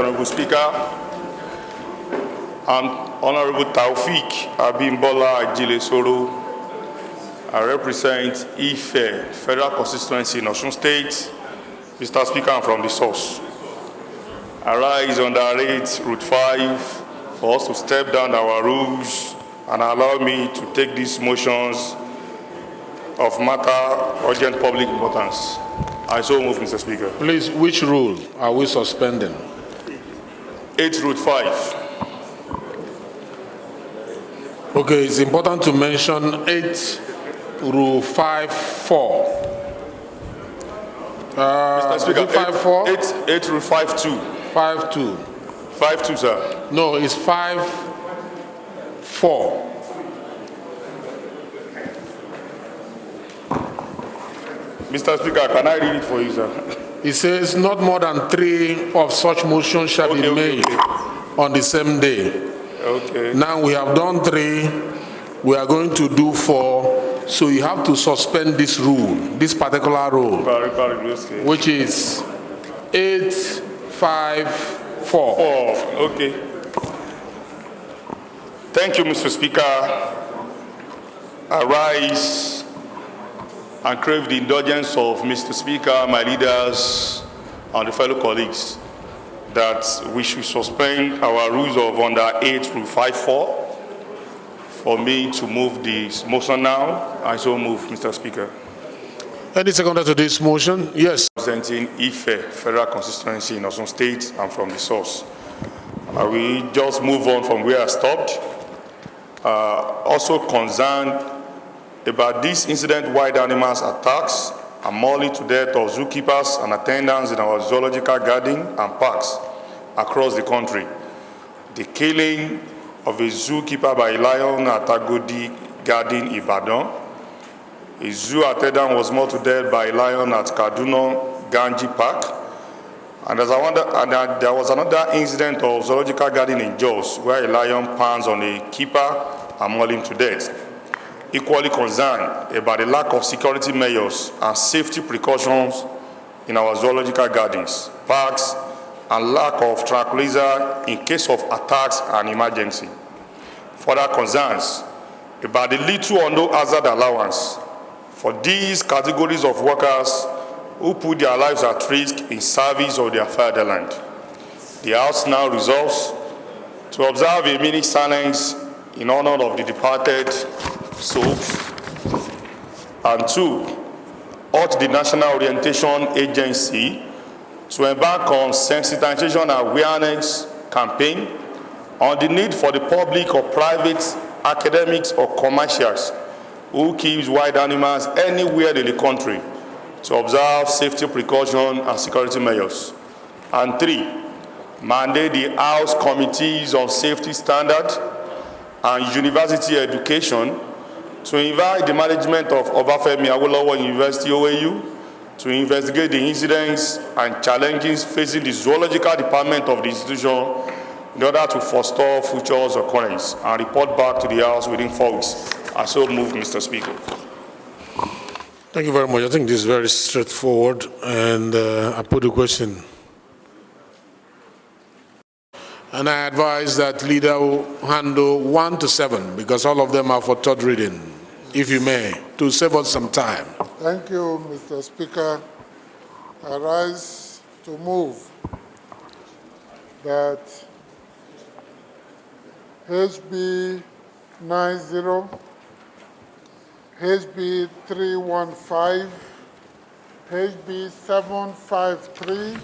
Honorable Speaker. I'm Honorable Taufik Abimbola Ajilesoro. I represent Ife, Federal Constituency in Osun State. Mr. Speaker, I'm from the source. I rise under 8 Route 5 for us to step down our rules and allow me to take these motions of matter urgent public importance. I so move, Mr. Speaker. Please, which rule are we suspending? 8 Route 5. Okay, it's important to mention 8 Rule 5-4. Mr. Speaker, 5-4? 8 Rule 5-2. 5-2. 5-2, sir. No, it's 5-4. Mr. Speaker, can I read it for you, sir? It says not more than 3 of such motions shall be made on the same day. Okay. Now we have done 3, we are going to do 4, so you have to suspend this rule, this particular rule, which is 8-5-4. Okay. Thank you, Mr. Speaker. I rise and crave the indulgence of Mr. Speaker, my leaders, and the fellow colleagues that we should suspend our rules of under 8 through 5-4 for me to move this motion now. I so move, Mr. Speaker. Any seconder to this motion? Yes. Representing Ife, Federal Constituency in Osun State, and from the source. I will just move on from where I stopped. Also concerned about this incident wild animals attacks and mauling to death of zookeepers and attendants in our zoological garden and parks across the country. The killing of a zookeeper by a lion at Agodi Garden, Ibadan. A zoo attendant was mauled to death by a lion at Kaduna Ganji Park. And there was another incident of zoological garden in Jos where a lion pounced on a keeper and mauled him to death. Equally concerned about the lack of security measures and safety precautions in our zoological gardens, parks, and lack of tranquilizer in case of attacks and emergency. Further concerns about the little or no hazard allowance for these categories of workers who put their lives at risk in service of their fatherland. The House now resolves to observe a minute silence in honor of the departed souls, and 2, urge the National Orientation Agency to embark on sensitization awareness campaign on the need for the public or private, academics or commercials who keeps wild animals anywhere in the country to observe safety precautions and security measures. And 3, mandate the House Committees on Safety Standard and University Education to invite the management of Obafemi Awolowo University, OAU, to investigate the incidents and challenges facing the zoological department of the institution in order to forestall future occurrence and report back to the House within 4 weeks. I so move, Mr. Speaker. Thank you very much. I think this is very straightforward, and I put the question. And I advise that leader will handle 1 to 7, because all of them are for third reading, if you may, to save us some time. Thank you, Mr. Speaker. I rise to move that HB 90, HB 315, HB 753,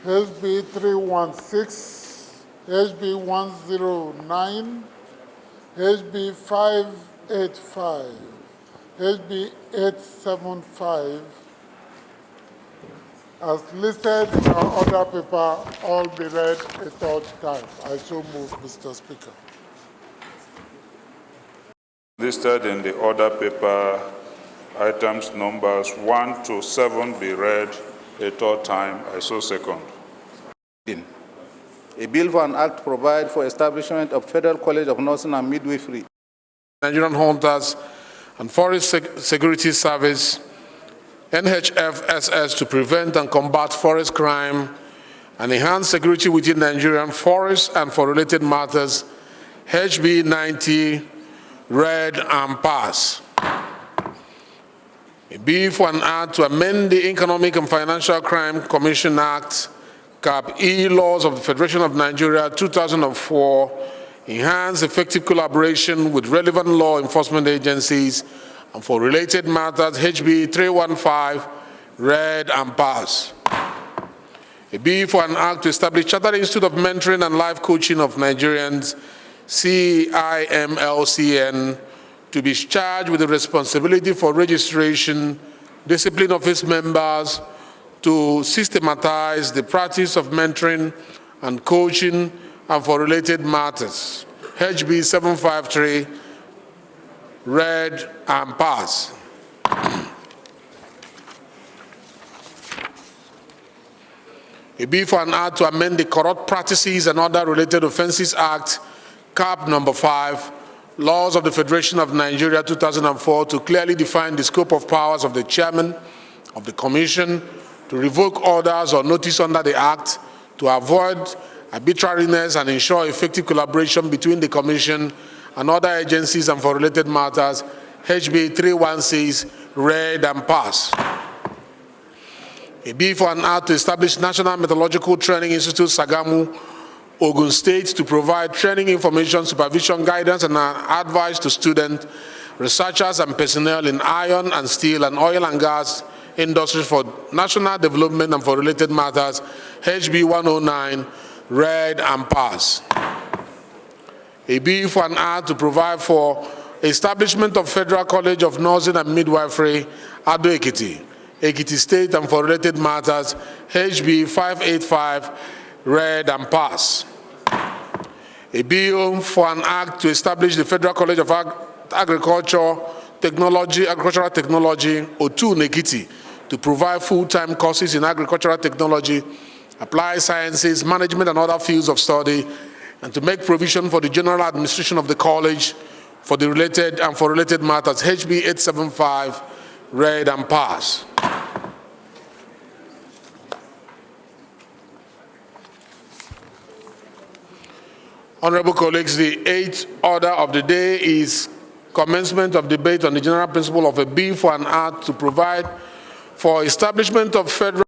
HB 316, HB 109, HB 585, HB 875, as listed in our order paper, all be read a third time. I so move, Mr. Speaker. Listed in the order paper, items numbers 1 to 7 be read a third time. I so second. A bill for an act provide for establishment of Federal College of Nursing and Midwifery. Nigerian Hunters and Forest Security Service NHFSS to prevent and combat forest crime and enhance security within Nigerian forests and for related matters, HB 90, read and pass. A B for an act to amend the Economic and Financial Crime Commission Act, Cap E laws of the Federation of Nigeria 2004, enhance effective collaboration with relevant law enforcement agencies and for related matters, HB 315, read and pass. A B for an act to establish Chartered Institute of Mentoring and Life Coaching of Nigerians, CIMLCN, to be charged with the responsibility for registration, discipline of its members, to systematize the practice of mentoring and coaching and for related matters. HB 753, read and pass. A B for an act to amend the Corrupt Practices and Other Related Offences Act, Cap number 5, laws of the Federation of Nigeria 2004 to clearly define the scope of powers of the chairman of the commission to revoke orders or notice under the act, to avoid arbitrariness and ensure effective collaboration between the commission and other agencies and for related matters, HB 316, read and pass. A B for an act to establish National Meteorological Training Institute, Sagamu, Ogun State, to provide training, information, supervision, guidance, and advice to students, researchers, and personnel in iron and steel and oil and gas industries for national development and for related matters, HB 109, read and pass. A B for an act to provide for establishment of Federal College of Nursing and Midwifery, Ado Ekiti, Ekiti State, and for related matters, HB 585, read and pass. A bill for an act to establish the Federal College of Agricultural Technology, O2 Nekiti, to provide full-time courses in agricultural technology, applied sciences, management, and other fields of study, and to make provision for the general administration of the college for the related and for related matters, HB 875, read and pass. Honorable colleagues, the 8th order of the day is commencement of debate on the general principle of a bill for an act to provide for establishment of Federal